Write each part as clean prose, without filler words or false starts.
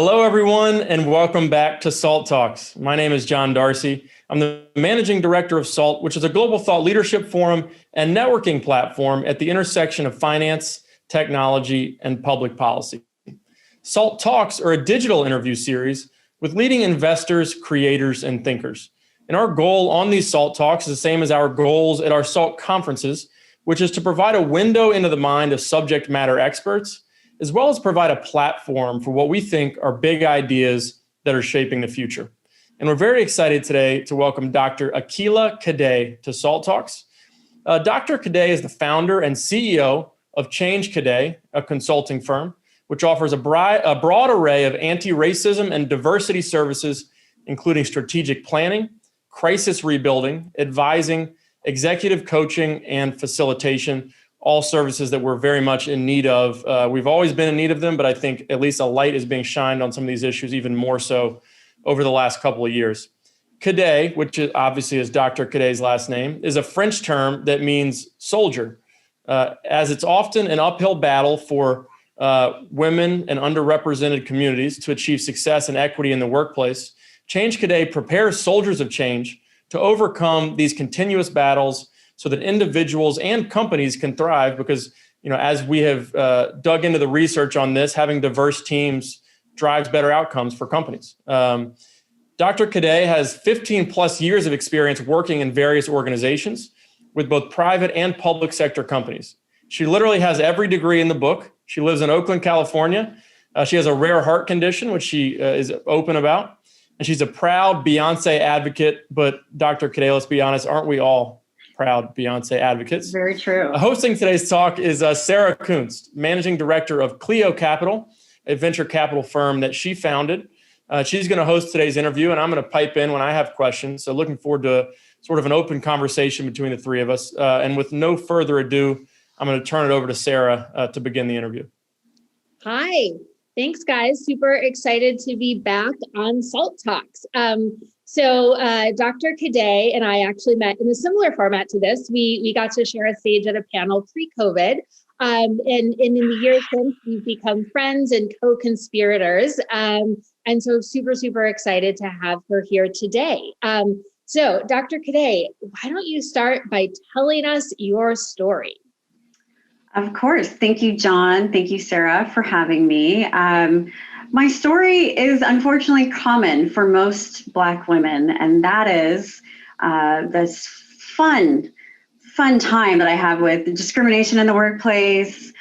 Hello, everyone, and welcome back to SALT Talks. My name is John Darcy. I'm the managing director of SALT, which is a global thought leadership forum and networking platform at the intersection of finance, technology, and public policy. SALT Talks are a digital interview series with leading investors, creators, and thinkers. And our goal on these SALT Talks is the same as our goals at our SALT conferences, which is to provide a window into the mind of subject matter experts, as well as provide a platform for what we think are big ideas that are shaping the future. And we're very excited today to welcome Dr. Akilah Cadet to SALT Talks. Dr. Cadet is the founder and CEO of Change Cadet, a consulting firm, which offers a broad array of anti-racism and diversity services, including strategic planning, crisis rebuilding, advising, executive coaching, and facilitation, all services that we're very much in need of. We've always been in need of them, but I think at least a light is being shined on some of these issues even more so over the last couple of years. Cadet, which obviously is Dr. Cadet's last name, is a French term that means soldier, as it's often an uphill battle for women and underrepresented communities to achieve success and equity in the workplace. Change Cadet prepares soldiers of change to overcome these continuous battles so that individuals and companies can thrive, because, as we have dug into the research on this, having diverse teams drives better outcomes for companies. Dr. Cadet has 15 plus years of experience working in various organizations with both private and public sector companies. She literally has every degree in the book. She lives in Oakland, California. She has a rare heart condition, which she is open about. And she's a proud Beyonce advocate. But Dr. Cadet, let's be honest, aren't we all proud Beyonce advocates? Very true. Hosting today's talk is Sarah Kunst, managing director of Clio Capital, a venture capital firm that she founded. She's going to host today's interview, and I'm going to pipe in when I have questions. So looking forward to sort of an open conversation between the three of us. And with no further ado, I'm going to turn it over to Sarah to begin the interview. Hi. Thanks, guys. Super excited to be back on SALT Talks. So Dr. Cadet and I actually met in a similar format to this. We got to share a stage at a panel pre-COVID. And in the years since, we've become friends and co-conspirators. And so super, super excited to have her here today. So Dr. Cadet, why don't you start by telling us your story? Of course. Thank you, John. Thank you, Sarah, for having me. My story is unfortunately common for most Black women, and that is this fun time that I have with discrimination in the workplace,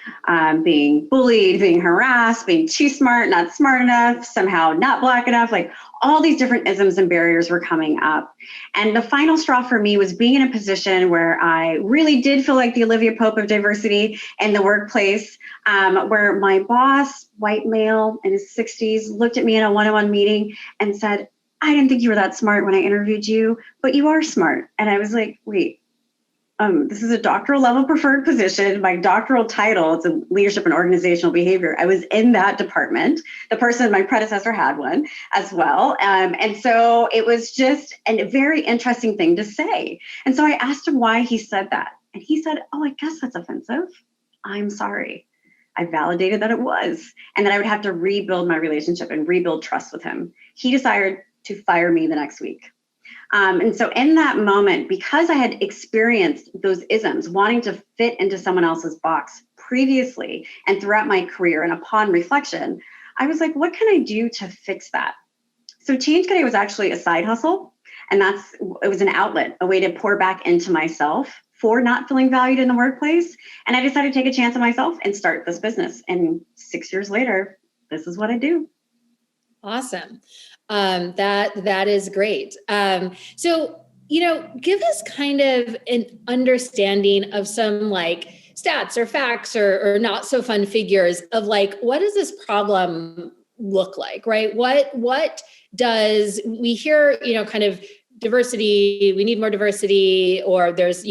being bullied, being harassed, being too smart, not smart enough, somehow not Black enough, like all these different isms and barriers were coming up. And the final straw for me was being in a position where I really did feel like the Olivia Pope of diversity in the workplace, where my boss, white male in his 60s, looked at me in a one-on-one meeting and said, "I didn't think you were that smart when I interviewed you, but you are smart." And I was like, wait, this is a doctoral level preferred position. My doctoral title, it's in leadership and organizational behavior. I was in that department. My predecessor had one as well. And so it was just a very interesting thing to say. And so I asked him why he said that. And he said, "Oh, I guess that's offensive. I'm sorry." I validated that it was, and that I would have to rebuild my relationship and rebuild trust with him. He decided to fire me the next week. And so in that moment, because I had experienced those isms, wanting to fit into someone else's box previously and throughout my career, and upon reflection, I was like, what can I do to fix that? So Change Cadet was actually a side hustle, and it was an outlet, a way to pour back into myself for not feeling valued in the workplace. And I decided to take a chance on myself and start this business. And 6 years later, this is what I do. Awesome. That is great. So, give us kind of an understanding of some like stats or facts or not so fun figures of like, what does this problem look like, right? What does we hear, kind of diversity, we need more diversity, or there's,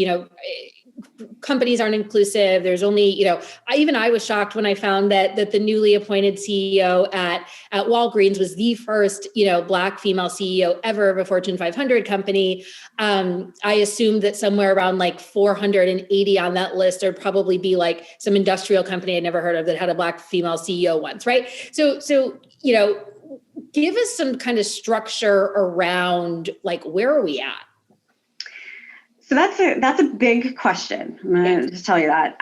companies aren't inclusive. There's only, I was shocked when I found that the newly appointed CEO at Walgreens was the first, Black female CEO ever of a Fortune 500 company. I assumed that somewhere around like 480 on that list would probably be like some industrial company I'd never heard of that had a Black female CEO once, right? So give us some kind of structure around like, where are we at? So that's a big question. I'm going to just tell you that.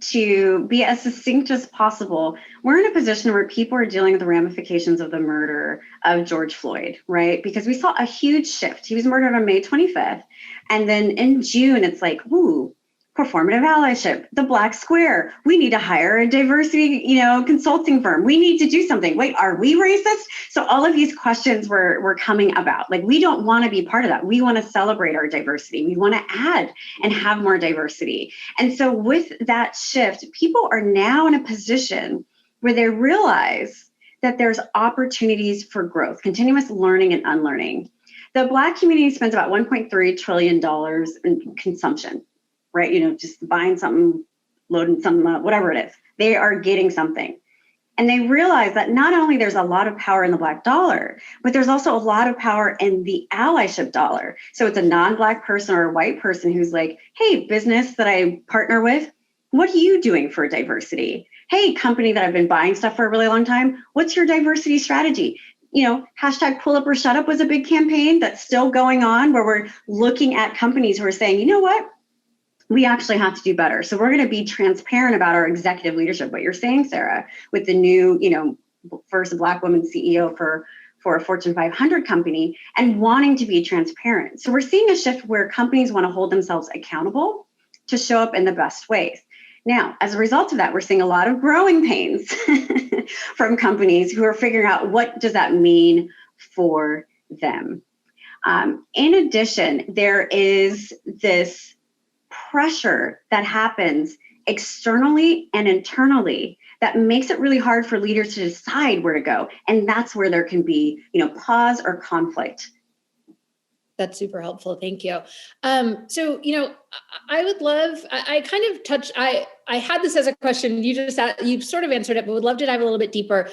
To be as succinct as possible, we're in a position where people are dealing with the ramifications of the murder of George Floyd, right? Because we saw a huge shift. He was murdered on May 25th. And then in June, it's like, ooh, performative allyship, the black square. We need to hire a diversity, consulting firm. We need to do something. Wait, are we racist? So all of these questions were coming about. Like, we don't want to be part of that. We want to celebrate our diversity. We want to add and have more diversity. And so with that shift, people are now in a position where they realize that there's opportunities for growth, continuous learning and unlearning. The Black community spends about $1.3 trillion in consumption. Right? Just buying something, loading something up, whatever it is. They are getting something. And they realize that not only there's a lot of power in the Black dollar, but there's also a lot of power in the allyship dollar. So it's a non-Black person or a white person who's like, hey, business that I partner with, what are you doing for diversity? Hey, company that I've been buying stuff for a really long time, what's your diversity strategy? Hashtag pull up or shut up was a big campaign that's still going on, where we're looking at companies who are saying, you know what? We actually have to do better. So we're going to be transparent about our executive leadership. What you're saying, Sarah, with the new, first Black woman CEO for a Fortune 500 company, and wanting to be transparent. So we're seeing a shift where companies want to hold themselves accountable to show up in the best ways. Now, as a result of that, we're seeing a lot of growing pains from companies who are figuring out, what does that mean for them? In addition, there is this pressure that happens externally and internally that makes it really hard for leaders to decide where to go. And that's where there can be, pause or conflict. That's super helpful. Thank you. So, I would love, I kind of touched, I had this as a question. You sort of answered it, but would love to dive a little bit deeper.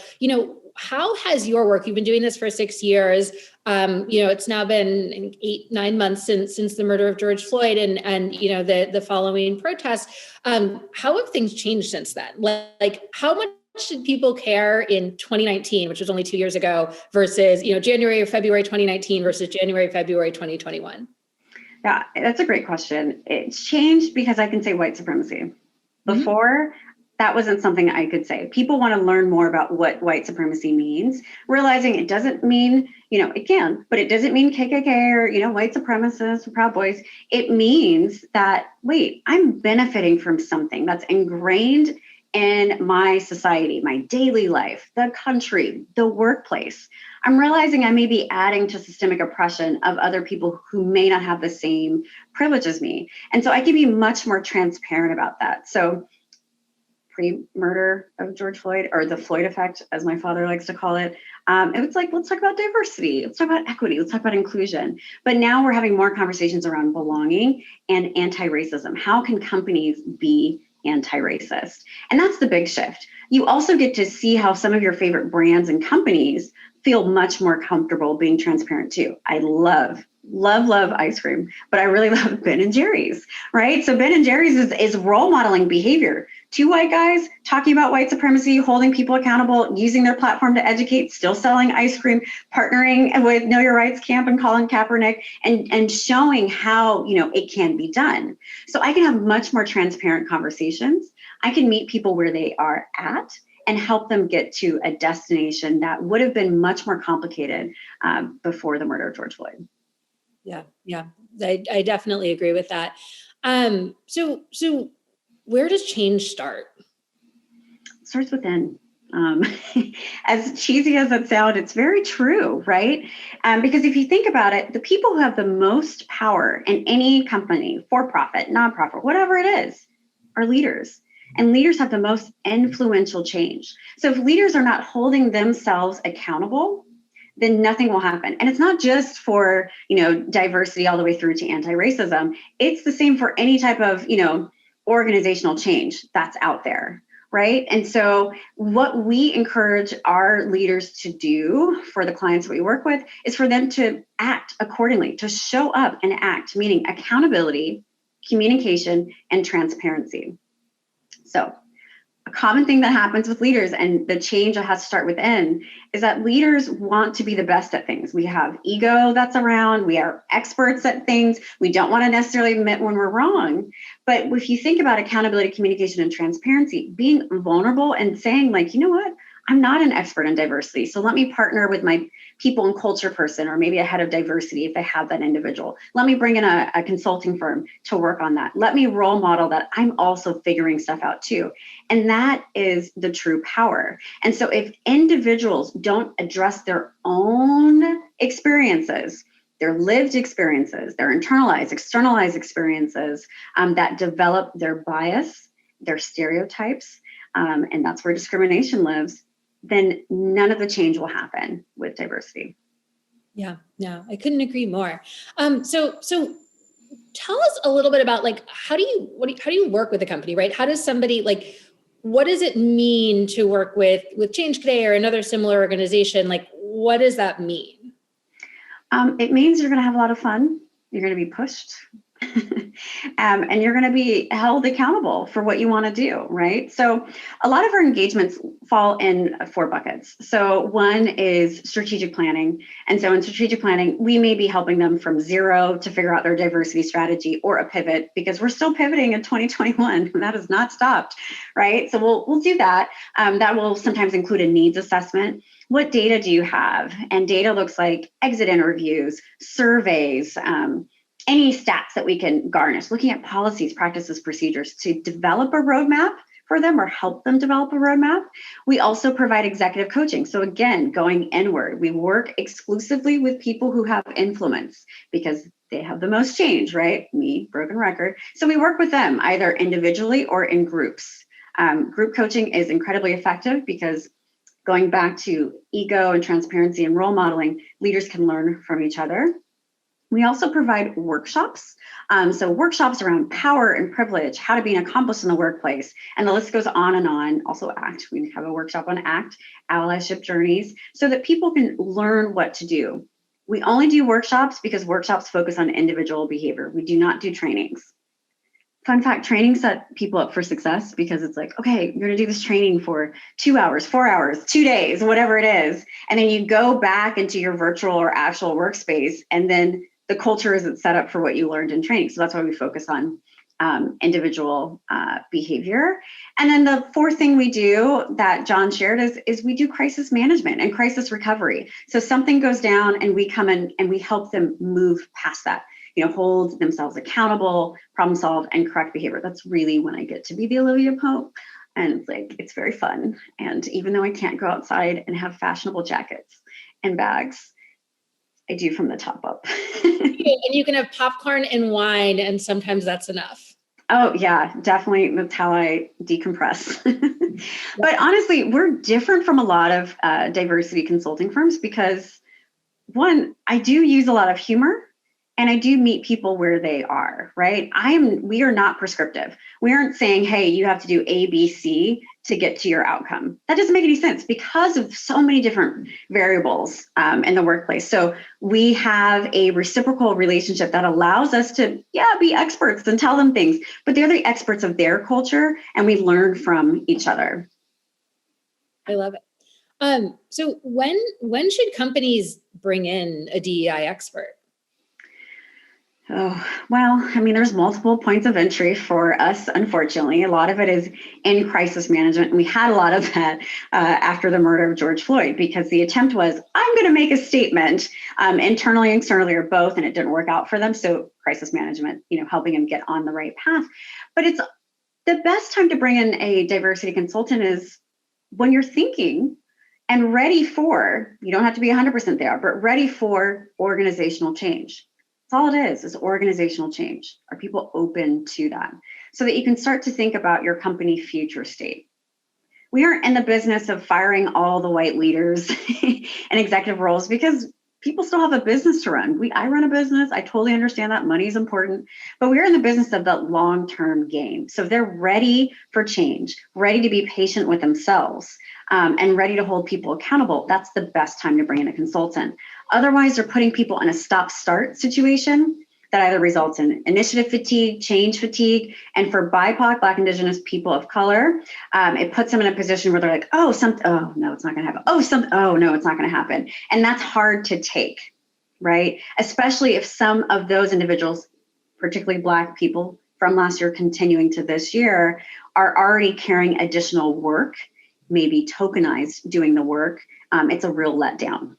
How has your work, you've been doing this for 6 years. It's now been 8-9 months since the murder of George Floyd and the following protests. How have things changed since then? Like how much did people care in 2019, which was only 2 years ago, versus, January or February 2019 versus January, February 2021? Yeah, that's a great question. It's changed because I can say white supremacy. Before, that wasn't something I could say. People want to learn more about what white supremacy means, realizing it doesn't mean, it can, but it doesn't mean KKK or, white supremacists or Proud Boys. It means that, wait, I'm benefiting from something that's ingrained in my society, my daily life, the country, the workplace. I'm realizing I may be adding to systemic oppression of other people who may not have the same privilege as me. And so I can be much more transparent about that. So pre-murder of George Floyd, or the Floyd effect, as my father likes to call it, it was like, let's talk about diversity, let's talk about equity, let's talk about inclusion. But now we're having more conversations around belonging and anti-racism. How can companies be anti-racist? And that's the big shift. You also get to see how some of your favorite brands and companies feel much more comfortable being transparent too. I love ice cream, but I really love Ben & Jerry's, right? So Ben & Jerry's is role modeling behavior. 2 white guys talking about white supremacy, holding people accountable, using their platform to educate, still selling ice cream, partnering with Know Your Rights Camp and Colin Kaepernick, and showing how, it can be done. So I can have much more transparent conversations. I can meet people where they are at and help them get to a destination that would have been much more complicated before the murder of George Floyd. Yeah, I definitely agree with that. So where does change start? It starts within. As cheesy as it sounds, it's very true, right? Because if you think about it, the people who have the most power in any company, for-profit, nonprofit, whatever it is, are leaders. And leaders have the most influential change. So if leaders are not holding themselves accountable, then nothing will happen. And it's not just for, diversity all the way through to anti-racism. It's the same for any type of, organizational change that's out there, right? And so what we encourage our leaders to do for the clients that we work with is for them to act accordingly, to show up and act, meaning accountability, communication, and transparency. So a common thing that happens with leaders, and the change that has to start within, is that leaders want to be the best at things. We have ego that's around. We are experts at things. We don't want to necessarily admit when we're wrong. But if you think about accountability, communication, and transparency, being vulnerable and saying, like, you know what? I'm not an expert in diversity, so let me partner with my people and culture person, or maybe a head of diversity if they have that individual. Let me bring in a consulting firm to work on that. Let me role model that I'm also figuring stuff out too. And that is the true power. And so if individuals don't address their own experiences, their lived experiences, their internalized, externalized experiences that develop their bias, their stereotypes, and that's where discrimination lives, then none of the change will happen with diversity. Yeah, I couldn't agree more. So tell us a little bit about, like, how do you work with a company, right? How does somebody, like, what does it mean to work with Change Cadet or another similar organization? Like, what does that mean? It means you're going to have a lot of fun. You're going to be pushed. And you're going to be held accountable for what you want to do, right? So a lot of our engagements fall in 4 buckets. So one is strategic planning. And so in strategic planning, we may be helping them from zero to figure out their diversity strategy, or a pivot, because we're still pivoting in 2021. That has not stopped, right? So we'll do that. That will sometimes include a needs assessment. What data do you have? And data looks like exit interviews, surveys, any stats that we can garnish, looking at policies, practices, procedures to develop a roadmap for them or help them develop a roadmap. We also provide executive coaching. So again, going inward, we work exclusively with people who have influence because they have the most change, right? Me, broken record. So we work with them either individually or in groups. Group coaching is incredibly effective because, going back to ego and transparency and role modeling, leaders can learn from each other. We also provide workshops. So workshops around power and privilege, how to be an accomplice in the workplace, and the list goes on and on. Also ACT, we have a workshop on ACT, allyship journeys, so that people can learn what to do. We only do workshops because workshops focus on individual behavior. We do not do trainings. Fun fact, training set people up for success because it's like, okay, you're gonna do this training for 2 hours, 4 hours, 2 days, whatever it is. And then you go back into your virtual or actual workspace, and then the culture isn't set up for what you learned in training. So that's why we focus on individual behavior. And then the 4th thing we do that John shared is we do crisis management and crisis recovery. So something goes down and we come in and we help them move past that, hold themselves accountable, problem solve, and correct behavior. That's really when I get to be the Olivia Pope. And it's like, it's very fun. And even though I can't go outside and have fashionable jackets and bags, I do from the top up. And you can have popcorn and wine, and sometimes that's enough. Oh yeah, definitely. That's how I decompress. But honestly, we're different from a lot of diversity consulting firms because, one, I do use a lot of humor. And I do meet people where they are, right? We are not prescriptive. We aren't saying, hey, you have to do A, B, C to get to your outcome. That doesn't make any sense because of so many different variables in the workplace. So we have a reciprocal relationship that allows us to, be experts and tell them things, but they're the experts of their culture and we learn from each other. I love it. So when should companies bring in a DEI expert? Oh, well, there's multiple points of entry for us, unfortunately. A lot of it is in crisis management. And we had a lot of that after the murder of George Floyd, because the attempt was, I'm going to make a statement internally and externally, or both, and it didn't work out for them. So crisis management, helping them get on the right path. But it's the best time to bring in a diversity consultant is when you're thinking and ready for, you don't have to be 100% there, but ready for organizational change. That's all it is organizational change. Are people open to that? So that you can start to think about your company future state. We aren't in the business of firing all the white leaders and executive roles because people still have a business to run. I run a business. I totally understand that money is important, but we're in the business of the long-term game. So if they're ready for change, ready to be patient with themselves, and ready to hold people accountable, that's the best time to bring in a consultant. Otherwise, they're putting people in a stop-start situation that either results in initiative fatigue, change fatigue, and for BIPOC, Black, Indigenous people of color, it puts them in a position where they're like, oh, no, it's not going to happen. Oh, no, it's not going to happen. And that's hard to take, right? Especially if some of those individuals, particularly Black people from last year continuing to this year, are already carrying additional work, maybe tokenized doing the work. It's a real letdown.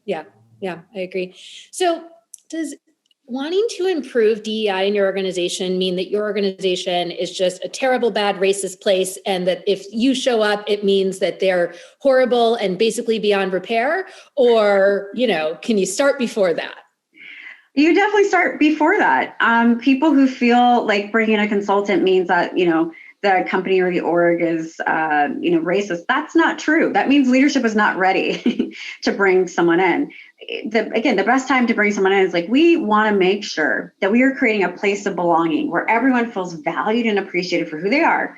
Yeah, I agree. So does wanting to improve DEI in your organization mean that your organization is just a terrible, bad, racist place, and that if you show up, it means that they're horrible and basically beyond repair? Or, can you start before that? You definitely start before that. People who feel like bringing a consultant means that, the company or the org is, racist. That's not true. That means leadership is not ready to bring someone in. The best time to bring someone in is like, we want to make sure that we are creating a place of belonging where everyone feels valued and appreciated for who they are,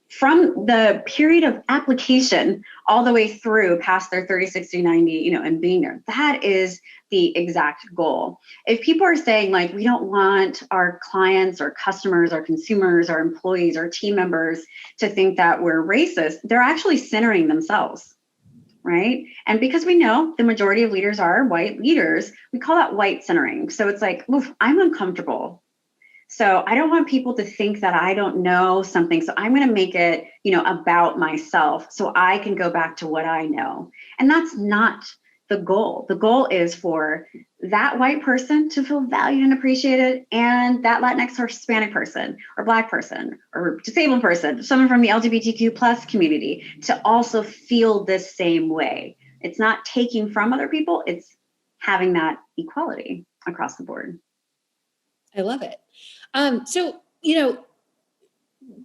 from the period of application all the way through past their 30, 60, 90, and being there. That is the exact goal. If people are saying like, we don't want our clients or customers or consumers or employees or team members to think that we're racist, they're actually centering themselves, right? And because we know the majority of leaders are white leaders, we call that white centering. So it's like, oof, I'm uncomfortable. So I don't want people to think that I don't know something. So I'm going to make it, about myself so I can go back to what I know. And that's not the goal. The goal is for that white person to feel valued and appreciated, and that Latinx or Hispanic person or Black person or disabled person, someone from the LGBTQ plus community, to also feel this same way. It's not taking from other people. It's having that equality across the board. I love it. So,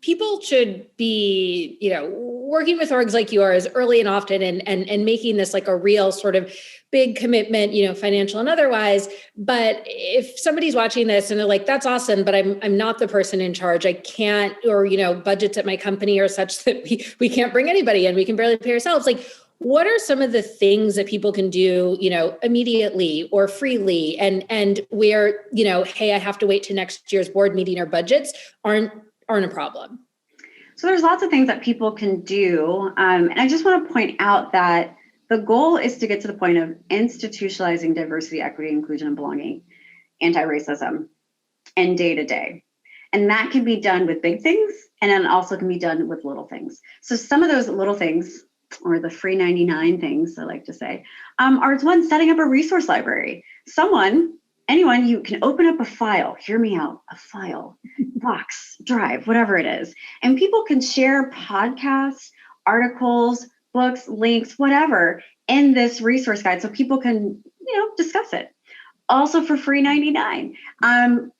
people should be, working with orgs like yours early and often and making this like a real sort of big commitment, financial and otherwise. But if somebody's watching this and they're like, that's awesome, but I'm not the person in charge, I can't, or, budgets at my company are such that we can't bring anybody in, we can barely pay ourselves. Like, what are some of the things that people can do, immediately or freely, and where, hey, I have to wait to next year's board meeting or budgets aren't a problem? So there's lots of things that people can do. And I just want to point out that the goal is to get to the point of institutionalizing diversity, equity, inclusion, and belonging, anti-racism, and day to day. And that can be done with big things, and then also can be done with little things. So some of those little things, or the free 99 things, I like to say, are one, setting up a resource library. Anyone, you can open up a file, hear me out, a file, box, drive, whatever it is. And people can share podcasts, articles, books, links, whatever, in this resource guide so people can, discuss it. Also for free 99,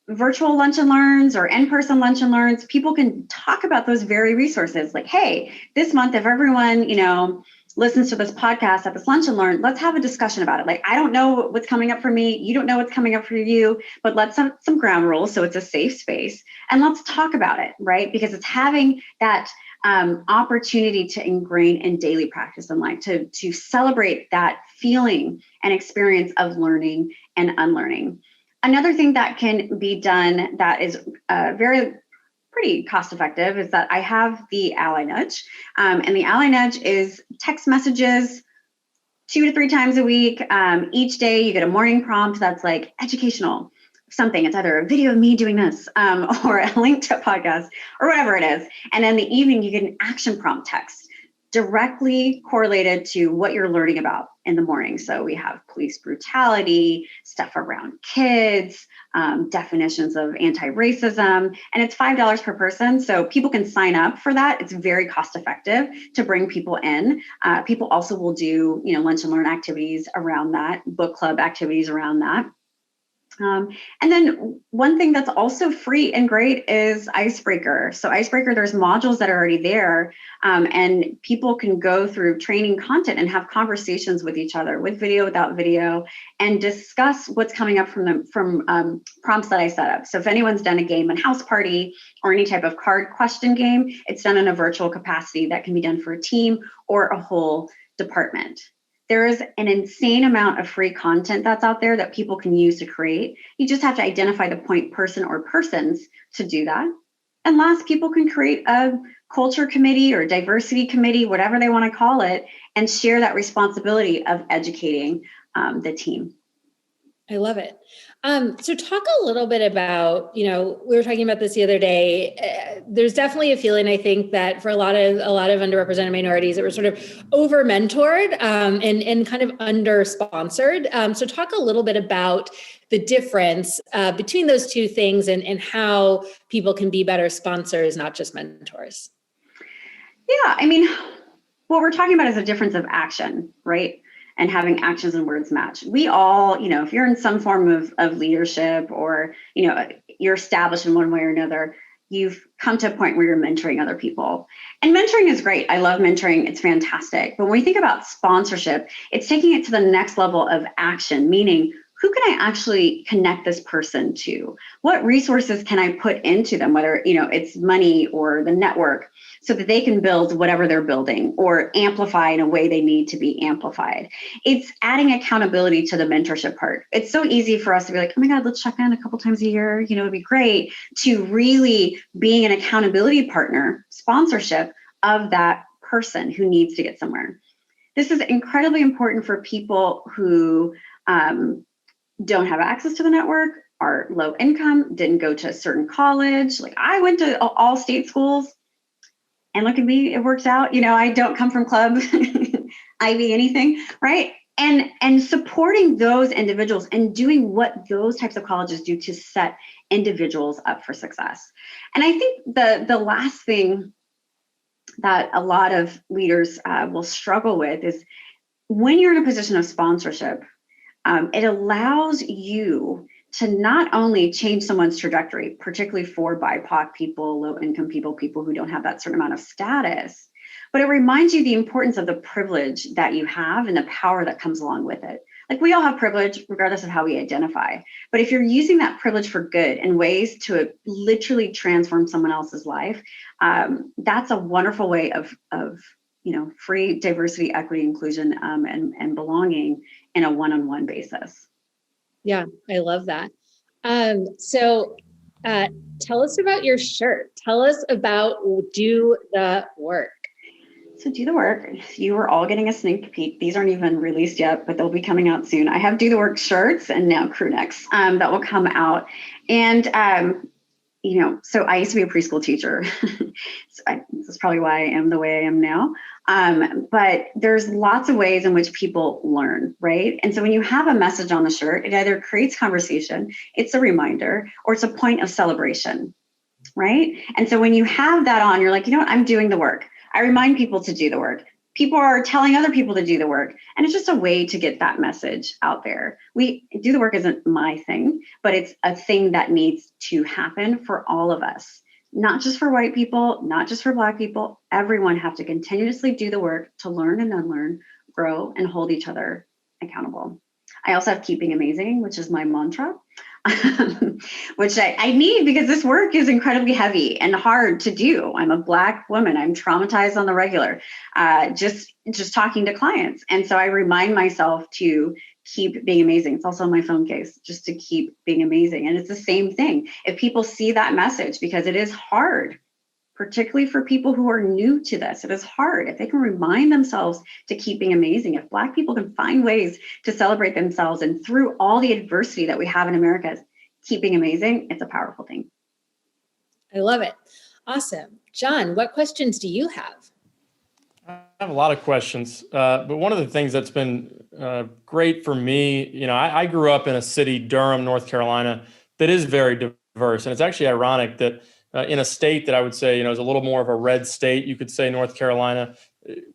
virtual lunch and learns or in-person lunch and learns, people can talk about those very resources. Like, hey, this month, if everyone, listens to this podcast at this lunch and learn, let's have a discussion about it. Like, I don't know what's coming up for me. You don't know what's coming up for you, but let's have some ground rules so it's a safe space. And let's talk about it, right? Because it's having that opportunity to ingrain in daily practice in life, to celebrate that feeling and experience of learning and unlearning. Another thing that can be done that is pretty cost effective is that I have the Ally Nudge. And the Ally Nudge is text messages 2 to 3 times a week. Each day you get a morning prompt that's like educational something. It's either a video of me doing this or a link to a podcast or whatever it is. And then the evening you get an action prompt text directly correlated to what you're learning about in the morning. So we have police brutality, stuff around kids, definitions of anti-racism, and it's $5 per person. So people can sign up for that. It's very cost effective to bring people in. People also will do, lunch and learn activities around that, book club activities around that. And then one thing that's also free and great is Icebreaker. So Icebreaker, there's modules that are already there, and people can go through training content and have conversations with each other, with video, without video, and discuss what's coming up from prompts that I set up. So if anyone's done a game and house party or any type of card question game, it's done in a virtual capacity that can be done for a team or a whole department. There is an insane amount of free content that's out there that people can use to create. You just have to identify the point person or persons to do that. And last, people can create a culture committee or diversity committee, whatever they want to call it, and share that responsibility of educating the team. I love it. So talk a little bit about, we were talking about this the other day. There's definitely a feeling, I think, that for a lot of underrepresented minorities, that we're sort of over mentored and kind of under sponsored. So talk a little bit about the difference between those two things and how people can be better sponsors, not just mentors. Yeah, I mean, what we're talking about is a difference of action, right? And having actions and words match. We all, if you're in some form of leadership or, you're established in one way or another, you've come to a point where you're mentoring other people. And mentoring is great. I love mentoring. It's fantastic. But when we think about sponsorship, it's taking it to the next level of action, meaning who can I actually connect this person to? What resources can I put into them, whether, it's money or the network, so that they can build whatever they're building or amplify in a way they need to be amplified. It's adding accountability to the mentorship part. It's so easy for us to be like, oh my God, let's check in a couple times a year, it'd be great, to really being an accountability partner, sponsorship of that person who needs to get somewhere. This is incredibly important for people who don't have access to the network, are low income, didn't go to a certain college. Like I went to all state schools and look at me, it works out. I don't come from club, Ivy, anything, right? And supporting those individuals and doing what those types of colleges do to set individuals up for success. And I think the last thing that a lot of leaders will struggle with is when you're in a position of sponsorship, it allows you to not only change someone's trajectory, particularly for BIPOC people, low-income people who don't have that certain amount of status, but it reminds you the importance of the privilege that you have and the power that comes along with it. Like we all have privilege, regardless of how we identify. But if you're using that privilege for good and ways to literally transform someone else's life, that's a wonderful way of free diversity, equity, inclusion, and belonging in a one-on-one basis. Yeah, I love that. So tell us about your shirt. Tell us about Do the Work. So Do the Work, you are all getting a sneak peek. These aren't even released yet, but they'll be coming out soon. I have Do the Work shirts and now crew necks that will come out. And so I used to be a preschool teacher. This is probably why I am the way I am now. But there's lots of ways in which people learn, right? And so when you have a message on the shirt, it either creates conversation, it's a reminder, or it's a point of celebration, right? And so when you have that on, you're like, I'm doing the work. I remind people to do the work. People are telling other people to do the work. And it's just a way to get that message out there. Do the work isn't my thing, but it's a thing that needs to happen for all of us. Not just for white people, not just for Black people. Everyone have to continuously do the work to learn and unlearn, grow, and hold each other accountable. I also have Keeping Amazing, which is my mantra, which I need because this work is incredibly heavy and hard to do. I'm a Black woman. I'm traumatized on the regular, just talking to clients. And so I remind myself to keep being amazing. It's also on my phone case, just to keep being amazing. And it's the same thing. If people see that message, because it is hard, particularly for people who are new to this, it is hard. If they can remind themselves to keep being amazing, if Black people can find ways to celebrate themselves and through all the adversity that we have in America, keeping amazing, it's a powerful thing. I love it. Awesome. John, what questions do you have? I have a lot of questions, but one of the things that's been great for me, I grew up in a city, Durham, North Carolina, that is very diverse. And it's actually ironic that in a state that I would say, is a little more of a red state, you could say North Carolina,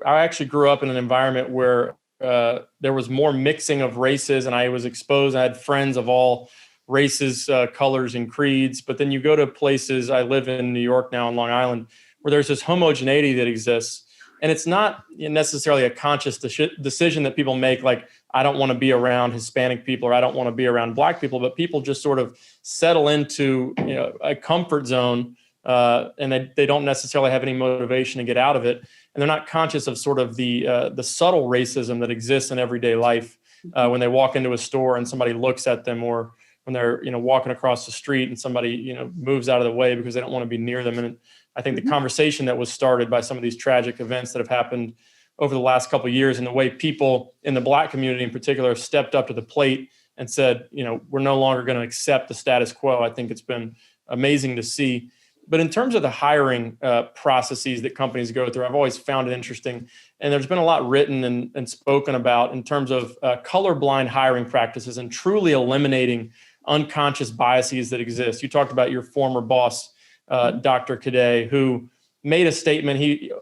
I actually grew up in an environment where there was more mixing of races, and I was exposed. I had friends of all races, colors, and creeds. But then you go to places, I live in New York now on Long Island, where there's this homogeneity that exists. And it's not necessarily a conscious decision that people make, like, I don't want to be around Hispanic people or I don't want to be around Black people, but people just sort of settle into a comfort zone and they don't necessarily have any motivation to get out of it. And they're not conscious of sort of the subtle racism that exists in everyday life when they walk into a store and somebody looks at them, or when they're, walking across the street and somebody, moves out of the way because they don't want to be near them. And I think the conversation that was started by some of these tragic events that have happened over the last couple of years, and the way people in the Black community in particular have stepped up to the plate and said, we're no longer going to accept the status quo. I think it's been amazing to see. But in terms of the hiring processes that companies go through, I've always found it interesting. And there's been a lot written and spoken about in terms of colorblind hiring practices and truly eliminating unconscious biases that exist. You talked about your former boss, Dr. Cadet, who made a statement.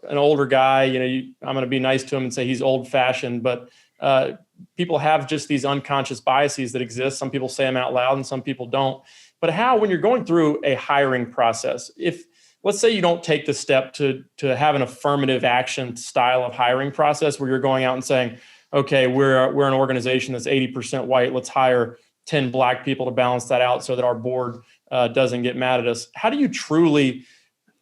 An older guy, I'm going to be nice to him and say he's old fashioned, but people have just these unconscious biases that exist. Some people say them out loud and some people don't. But how, when you're going through a hiring process, if let's say you don't take the step to have an affirmative action style of hiring process where you're going out and saying, okay, we're an organization that's 80% white, let's hire 10 Black people to balance that out so that our board doesn't get mad at us. How do you truly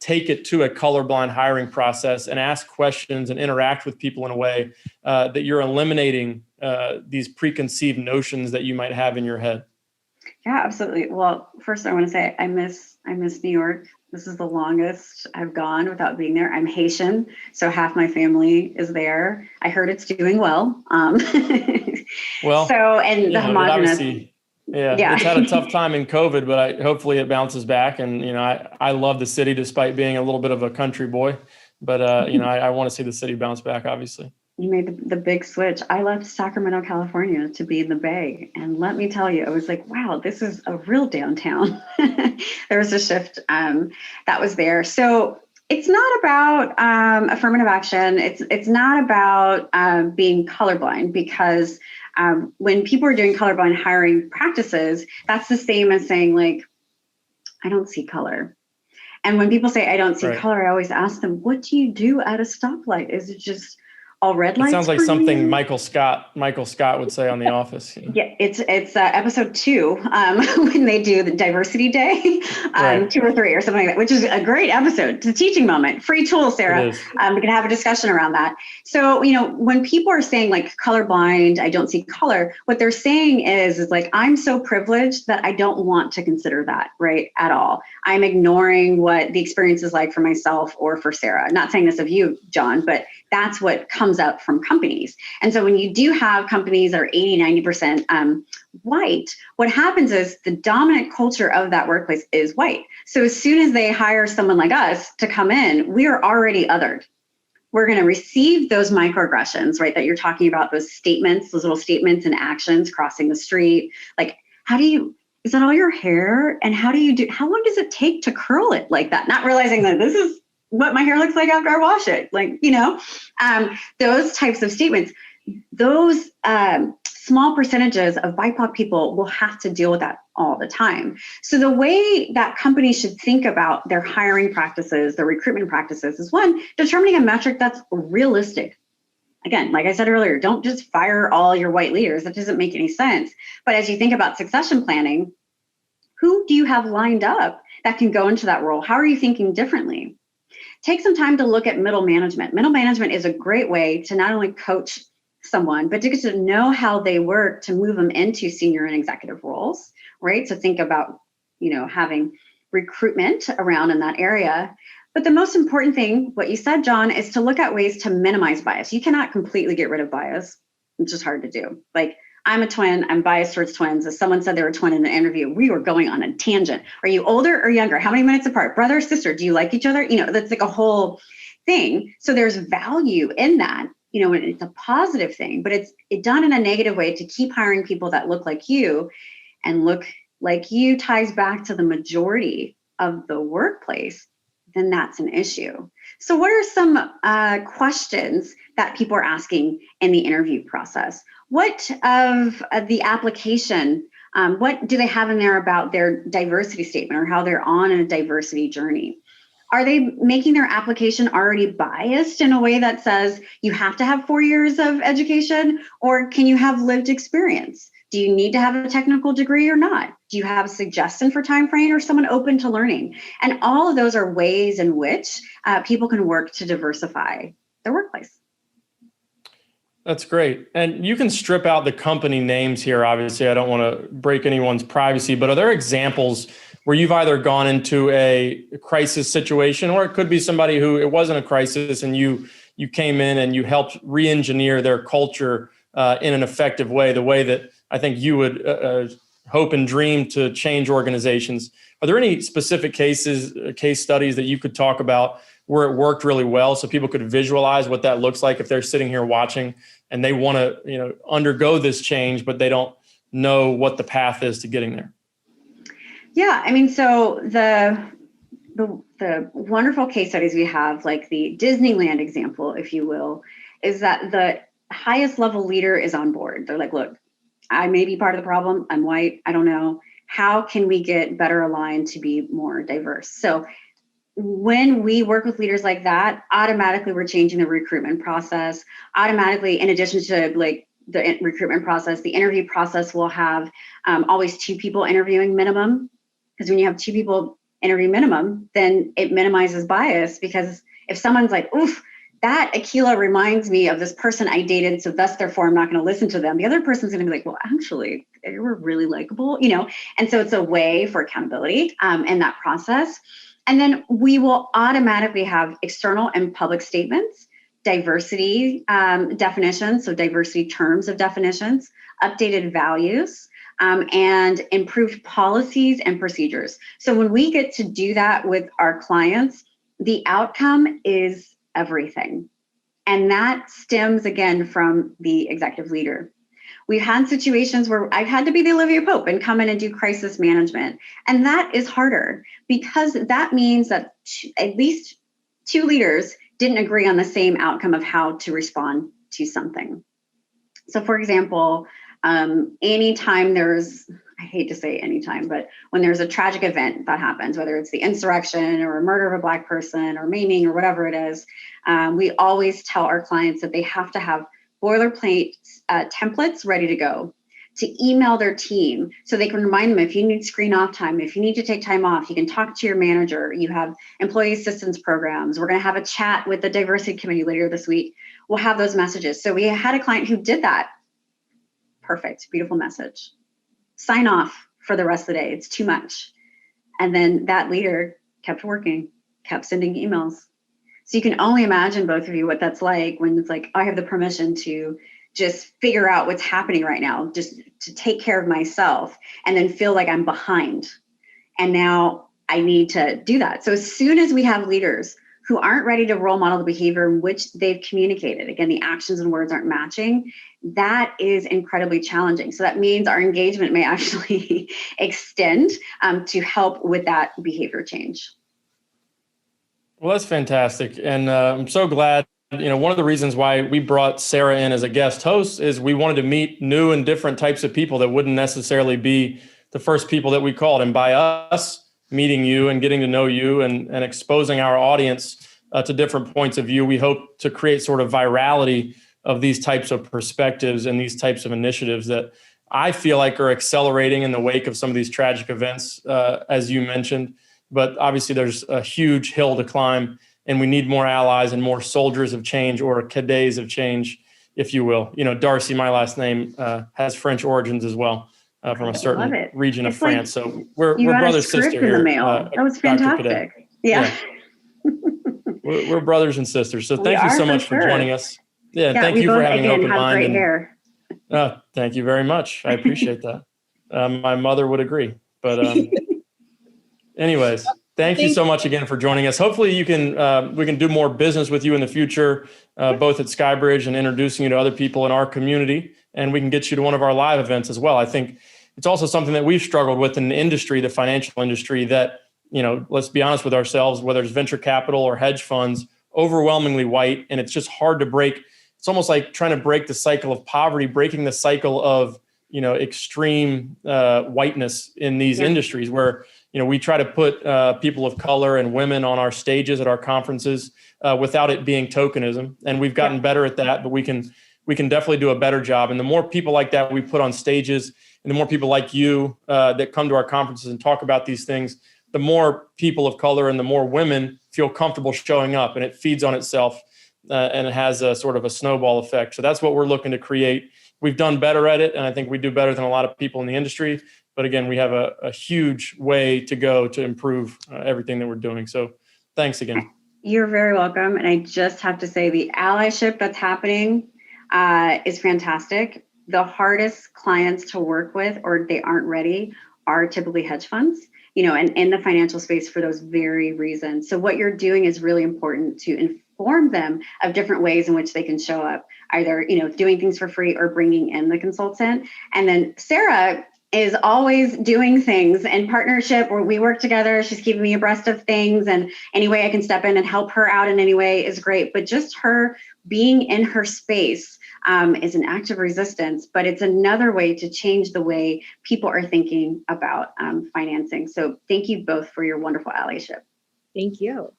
take it to a colorblind hiring process and ask questions and interact with people in a way that you're eliminating these preconceived notions that you might have in your head? Yeah, absolutely. Well, first I want to say I miss New York. This is the longest I've gone without being there. I'm Haitian, so half my family is there. I heard it's doing well. Well, so, and the homogenous. Yeah, it's had a tough time in COVID, but hopefully it bounces back. And, I love the city despite being a little bit of a country boy. But, I want to see the city bounce back, obviously. You made the big switch. I left Sacramento, California to be in the Bay. And let me tell you, I was like, wow, this is a real downtown. There was a shift that was there. So it's not about affirmative action. It's not about being colorblind, because when people are doing colorblind hiring practices, that's the same as saying, like, I don't see color. And when people say, I don't see color, I always ask them, what do you do at a stoplight? Is it just all red lights? It sounds like something Michael Scott would say on The Office. Yeah, it's episode 2 when they do the diversity day, 2 or 3 or something like that, which is a great episode. It's a teaching moment. Free tool, Sarah. We can have a discussion around that. So, when people are saying like colorblind, I don't see color, what they're saying is like, I'm so privileged that I don't want to consider that, right, at all. I'm ignoring what the experience is like for myself or for Sarah. I'm not saying this of you, John, but that's what comes up from companies. And so when you do have companies that are 80, 90% white, what happens is the dominant culture of that workplace is white. So as soon as they hire someone like us to come in, we are already othered. We're going to receive those microaggressions, right, that you're talking about, those statements, those little statements and actions, crossing the street. Like, is that all your hair? And how long does it take to curl it like that? Not realizing that this is what my hair looks like after I wash it. Like, those types of statements, those small percentages of BIPOC people will have to deal with that all the time. So the way that companies should think about their hiring practices, their recruitment practices, is one, determining a metric that's realistic. Again, like I said earlier, don't just fire all your white leaders. That doesn't make any sense. But as you think about succession planning, who do you have lined up that can go into that role? How are you thinking differently? Take some time to look at middle management. Middle management is a great way to not only coach someone, but to get to know how they work to move them into senior and executive roles, right? So think about, having recruitment around in that area. But the most important thing, what you said, John, is to look at ways to minimize bias. You cannot completely get rid of bias. It's just hard to do. Like, I'm a twin. I'm biased towards twins. As someone said they were a twin in an interview, we were going on a tangent. Are you older or younger? How many minutes apart? Brother or sister? Do you like each other? That's like a whole thing. So there's value in that. It's a positive thing, but it's done in a negative way to keep hiring people that look like you, and look like you ties back to the majority of the workplace, then that's an issue. So what are some questions that people are asking in the interview process? What of the application, what do they have in there about their diversity statement or how they're on a diversity journey? Are they making their application already biased in a way that says you have to have 4 years of education, or can you have lived experience? Do you need to have a technical degree or not? Do you have a suggestion for time frame or someone open to learning? And all of those are ways in which people can work to diversify their workplace. That's great. And you can strip out the company names here. Obviously, I don't want to break anyone's privacy, but are there examples where you've either gone into a crisis situation, or it could be somebody who it wasn't a crisis and you came in and you helped re-engineer their culture in an effective way, the way that I think you would hope and dream to change organizations? Are there any specific case studies that you could talk about where it worked really well so people could visualize what that looks like if they're sitting here watching and they want to, undergo this change, but they don't know what the path is to getting there? Yeah, I mean, so the wonderful case studies we have, like the Disneyland example, if you will, is that the highest level leader is on board. They're like, look, I may be part of the problem. I'm white. I don't know. How can we get better aligned to be more diverse? So when we work with leaders like that, automatically we're changing the recruitment process. Automatically, in addition to like the recruitment process, the interview process will have always 2 people interviewing minimum. Because when you have 2 people interview minimum, then it minimizes bias. Because if someone's like, oof, that Akilah reminds me of this person I dated, so thus therefore I'm not going to listen to them. The other person's going to be like, well, actually, they were really likable, And so it's a way for accountability in that process. And then we will automatically have external and public statements, diversity definitions, so diversity terms of definitions, updated values, and improved policies and procedures. So when we get to do that with our clients, the outcome is everything. And that stems again from the executive leader. We've had situations where I've had to be the Olivia Pope and come in and do crisis management. And that is harder because that means that at least 2 leaders didn't agree on the same outcome of how to respond to something. So for example, anytime I hate to say anytime, but when there's a tragic event that happens, whether it's the insurrection or a murder of a Black person or maiming or whatever it is, we always tell our clients that they have to have boilerplate templates ready to go to email their team so they can remind them if you need screen off time, if you need to take time off, you can talk to your manager. You have employee assistance programs. We're going to have a chat with the diversity committee later this week. We'll have those messages. So we had a client who did that. Perfect, beautiful message. Sign off for the rest of the day. It's too much. And then that leader kept working, kept sending emails. So you can only imagine, both of you, what that's like when it's like, I have the permission to just figure out what's happening right now, just to take care of myself, and then feel like I'm behind. And now I need to do that. So as soon as we have leaders who aren't ready to role model the behavior in which they've communicated, again, the actions and words aren't matching, that is incredibly challenging. So that means our engagement may actually extend to help with that behavior change. Well, that's fantastic. And I'm so glad, one of the reasons why we brought Sarah in as a guest host is we wanted to meet new and different types of people that wouldn't necessarily be the first people that we called. And by us meeting you and getting to know you and exposing our audience to different points of view, we hope to create sort of virality of these types of perspectives and these types of initiatives that I feel like are accelerating in the wake of some of these tragic events, as you mentioned. But obviously there's a huge hill to climb, and we need more allies and more soldiers of change, or cadets of change, if you will. Darcy, my last name, has French origins as well, from a certain region of France. So we're brother sister here. In the mail. That was fantastic. Yeah. We're brothers and sisters. So thank you so much for joining us. Yeah, thank you for having an open mind. Great hair. Thank you very much. I appreciate that. My mother would agree. But anyways, thank you so much again for joining us. Hopefully we can do more business with you in the future, both at Skybridge and introducing you to other people in our community. And we can get you to one of our live events as well. I think it's also something that we've struggled with in the industry, the financial industry, that, let's be honest with ourselves, whether it's venture capital or hedge funds, overwhelmingly white. And it's just hard to break. It's almost like trying to break the cycle of poverty, breaking the cycle of, extreme whiteness in these industries where, we try to put people of color and women on our stages at our conferences without it being tokenism. And we've gotten better at that, but we can we can definitely do a better job. And the more people like that we put on stages, and the more people like you that come to our conferences and talk about these things, the more people of color and the more women feel comfortable showing up, and it feeds on itself and it has a sort of a snowball effect. So that's what we're looking to create. We've done better at it, and I think we do better than a lot of people in the industry. But again, we have a huge way to go to improve everything that we're doing. So thanks again. You're very welcome. And I just have to say the allyship that's happening is fantastic. The hardest clients to work with, or they aren't ready, are typically hedge funds, and in the financial space for those very reasons. So what you're doing is really important to inform them of different ways in which they can show up, either, doing things for free or bringing in the consultant. And then Sarah is always doing things in partnership where we work together. She's keeping me abreast of things, and any way I can step in and help her out in any way is great. But just her being in her space is an act of resistance, but it's another way to change the way people are thinking about financing. So thank you both for your wonderful allyship. Thank you.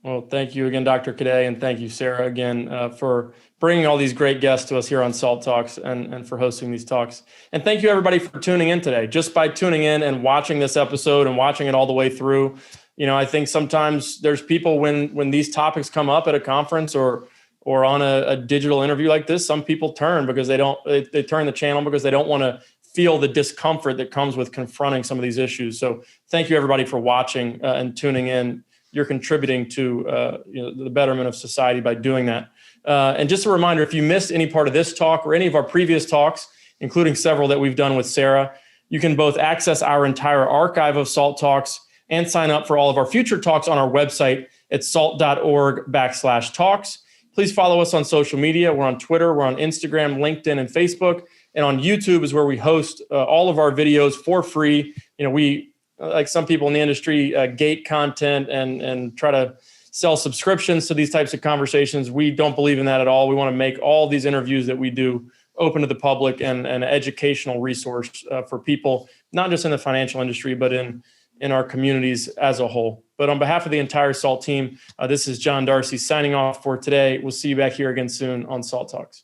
Well, thank you again, Dr. Cadet, and thank you, Sarah, again, for bringing all these great guests to us here on SALT Talks and for hosting these talks. And thank you, everybody, for tuning in today. Just by tuning in and watching this episode and watching it all the way through, I think sometimes there's people when these topics come up at a conference or on a digital interview like this, some people turn because they turn the channel because they don't want to feel the discomfort that comes with confronting some of these issues. So thank you, everybody, for watching and tuning in. You're contributing to the betterment of society by doing that. And just a reminder, if you missed any part of this talk or any of our previous talks, including several that we've done with Sarah, you can both access our entire archive of SALT Talks and sign up for all of our future talks on our website at salt.org/talks. Please follow us on social media. We're on Twitter, we're on Instagram, LinkedIn, and Facebook. And on YouTube is where we host all of our videos for free. We, like some people in the industry, gate content and try to sell subscriptions to these types of conversations. We don't believe in that at all. We want to make all these interviews that we do open to the public and an educational resource for people, not just in the financial industry, but in our communities as a whole. But on behalf of the entire SALT team, this is John Darcy signing off for today. We'll see you back here again soon on SALT Talks.